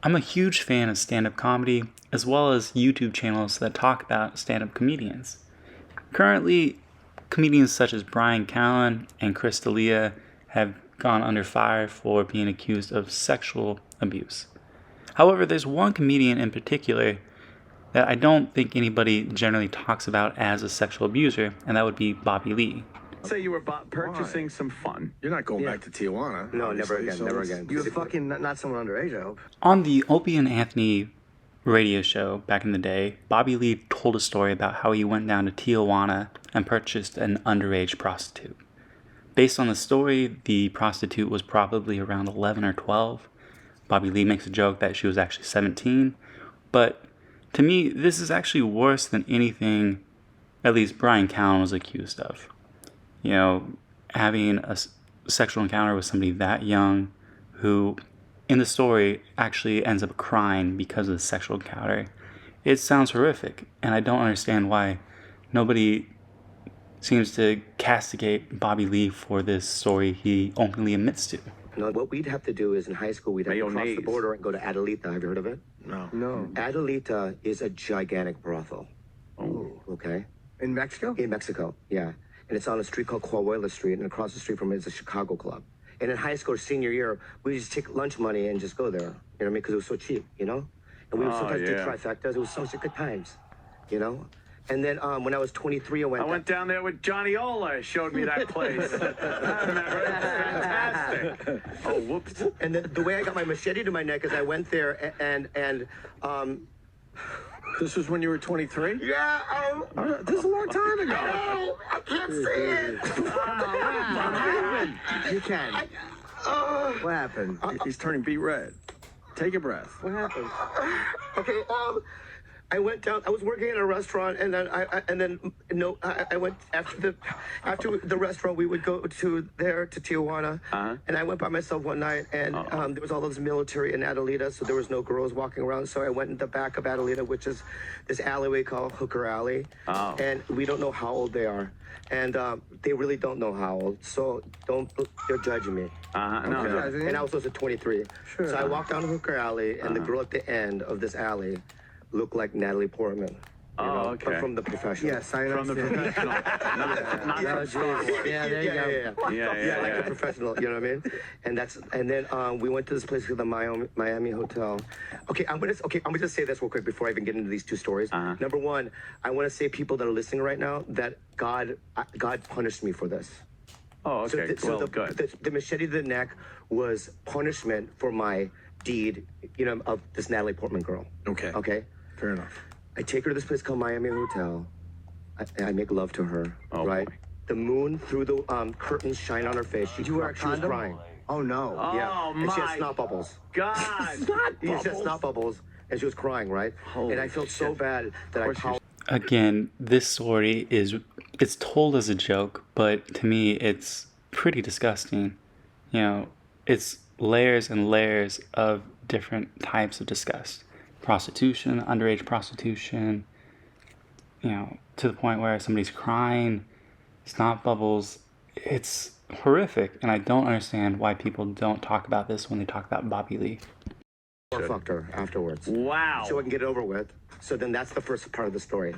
I'm a huge fan of stand-up comedy, as well as YouTube channels that talk about stand-up comedians. Currently, comedians such as Bryan Callen and Chris Delia have gone under fire for being accused of sexual abuse. However, there's one comedian in particular that I don't think anybody generally talks about as a sexual abuser, and that would be Bobby Lee. Say you were purchasing some fun. You're not going back to Tijuana. No, obviously, never again. You're fucking not someone underage, I hope. On the Opie and Anthony radio show back in the day, Bobby Lee told a story about how he went down to Tijuana and purchased an underage prostitute. Based on the story, the prostitute was probably around 11 or 12. Bobby Lee makes a joke that she was actually 17. But to me, this is actually worse than anything at least Bryan Callen was accused of. You know, having a sexual encounter with somebody that young who, in the story, actually ends up crying because of the sexual encounter. It sounds horrific, and I don't understand why nobody seems to castigate Bobby Lee for this story he openly admits to. No, what we'd have to do is in high school, we'd have to cross the border and go to Adelita. Have you heard of it? No. Adelita is a gigantic brothel. Oh. Okay? In Mexico? In Mexico, yeah. And it's on a street called Coahuila Street, and across the street from it is a Chicago club. And in high school, senior year, we just take lunch money and just go there. You know what I mean? Because it was so cheap, you know? And we would sometimes do trifectas. It was such good times, you know? And then when I was 23, I went down there with Johnny Ola. Showed me that place. I remember. It was fantastic. Oh, whoops. And then the way I got my machete to my neck is I went there and This was when you were 23? yeah, This is a long time ago. I can't say it. What happened? You can. What happened? He's turning beet red. Take a breath. What happened? Okay, I went down. I was working in a restaurant, and then I went after the restaurant. We would go to Tijuana, and I went by myself one night, and there was all those military in Adelita, so there was no girls walking around. So I went in the back of Adelita, which is this alleyway called Hooker Alley, and we don't know how old they are, and they really don't know how old. So they're judging me. No. And I was also 23. Sure. So I walked down Hooker Alley, and the girl at the end of this alley looked like Natalie Portman. Okay. But from The Professional. Yes, I From the understand. professional. Not from Star Wars. Yeah, there you go. Yeah. Like The Professional, you know what I mean? And then we went to this place called the Miami Hotel. Okay, I'm gonna just say this real quick before I even get into these two stories. Number one, I want to say people that are listening right now that God punished me for this. Oh, okay. Good. The machete to the neck was punishment for my deed, of this Natalie Portman girl. Okay. Okay? Fair enough. I take her to this place called Miami Hotel. I make love to her, right? Boy. The moon through the curtains shine on her face. She wear a was condom? crying. Oh, no. Yeah. And she had my snot bubbles. God. She had snot bubbles, and she was crying, right? And I felt so bad that I Again, this story it's told as a joke, but to me it's pretty disgusting. It's layers and layers of different types of disgust. Prostitution, underage prostitution, to the point where somebody's crying, snot bubbles. It's horrific, and I don't understand why people don't talk about this when they talk about Bobby Lee. fucked her afterwards. Wow. So I can get it over with. So then that's the first part of the story.